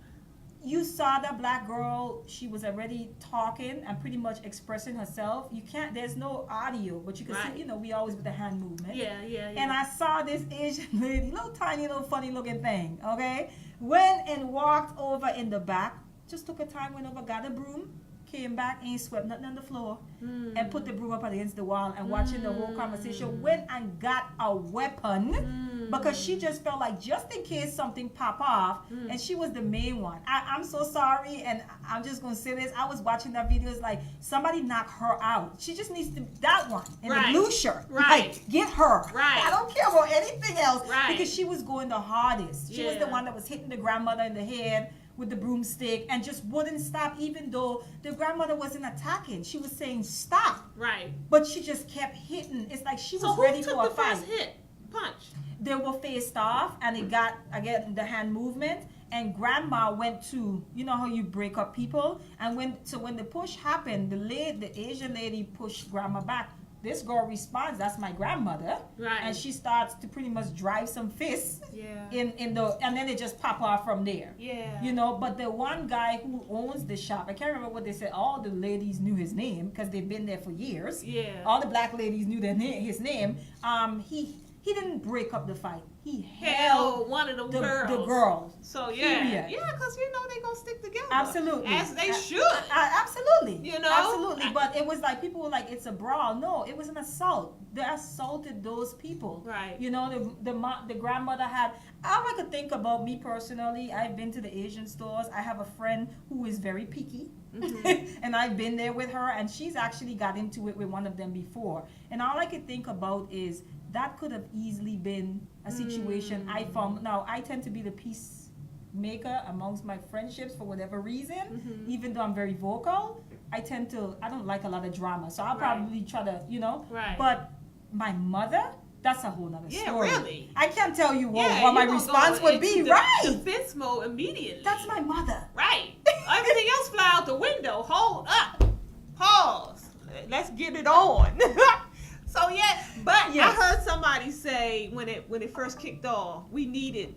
You saw that black girl, she was already talking and pretty much expressing herself. There's no audio, but you can see, we always with the hand movement. Yeah. And I saw this Asian lady, little tiny, little funny looking thing, okay? Went and walked over in the back, just took her time, went over, got a broom, came back, ain't swept nothing on the floor, and put the broom up against the wall and watching the whole conversation. Went and got a weapon because she just felt like just in case something pop off, and she was the main one. I'm so sorry, and I'm just gonna say this. I was watching that video. It's like somebody knock her out. She just needs to that one in the blue shirt. Right. Like, get her. Right. I don't care about anything else. Right. Because she was going the hardest. She was the one that was hitting the grandmother in the head with the broomstick and just wouldn't stop, even though the grandmother wasn't attacking. She was saying stop. Right. But she just kept hitting. It's like she was ready for a fight. So who took the first hit? Punch. They were faced off, and it got, again, the hand movement, and grandma went to, you know how you break up people? And when the push happened, the Asian lady pushed grandma back. This girl responds, that's my grandmother. Right. And she starts to pretty much drive some fists Yeah. and then it just pop off from there. Yeah. But the one guy who owns the shop, I can't remember what they said, all the ladies knew his name because they've been there for years. Yeah. All the black ladies knew his name. He didn't break up the fight. He held one of them the girls. girls. So yeah. Period. Yeah, because they gonna stick together. Absolutely. As they should. Absolutely. Absolutely. But it was like people were like, it's a brawl. No, it was an assault. They assaulted those people. Right. The grandmother had. All I could think about, me personally, I've been to the Asian stores. I have a friend who is very picky. And I've been there with her, and she's actually got into it with one of them before. And all I could think about is that could have easily been a situation I found. Now, I tend to be the peacemaker amongst my friendships for whatever reason. Even though I'm very vocal, I don't like a lot of drama. So I'll probably try to, Right. But my mother, that's a whole nother story. Yeah, really. I can't tell you what my response would be. Right. Defense mode immediately. That's my mother. Right. Everything else fly out the window. Hold up. Pause. Let's get it on. So yeah, but Yes. I heard somebody say when it first kicked off, we needed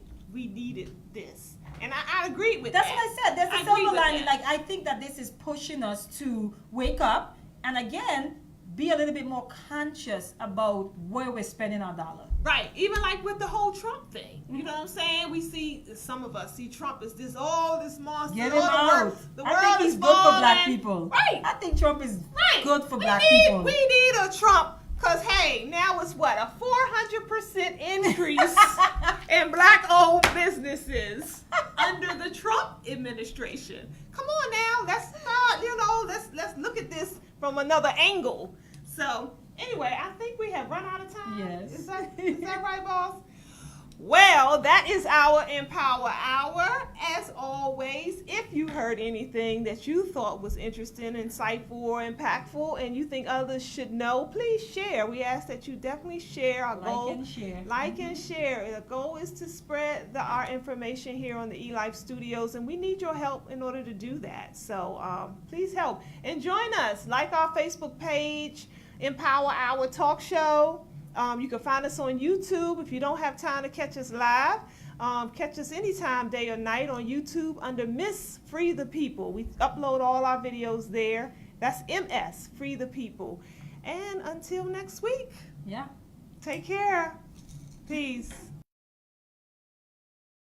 this, and I agreed with That's that. what I said. That's I the silver agree with lining. that. Like, I think that this is pushing us to wake up and again be a little bit more conscious about where we're spending our dollar. Right. Even like with the whole Trump thing. You know what I'm saying? Some of us see Trump as this monster. Get him out. The I world think he's is good for black falling. people. Right. I think Trump is Right. good for We black need people. We need a Trump. Because, hey, now it's what? A 400% increase in black-owned businesses under the Trump administration. Come on now. Let's not, let's look at this from another angle. So, anyway, I think we have run out of time. Yes. Is that right, boss? Well, that is our Empower Hour. As always, if you heard anything that you thought was interesting, insightful, or impactful, and you think others should know, please share. We ask that you definitely share. Our goal, Like and share. Like and share. The goal is to spread our information here on the eLife Studios, and we need your help in order to do that. So please help. And join us. Like our Facebook page, Empower Hour Talk Show. You can find us on YouTube if you don't have time to catch us live. Catch us anytime, day or night, on YouTube under Miss Free the People. We upload all our videos there. That's MS, Free the People. And until next week, Yeah. take care. Peace.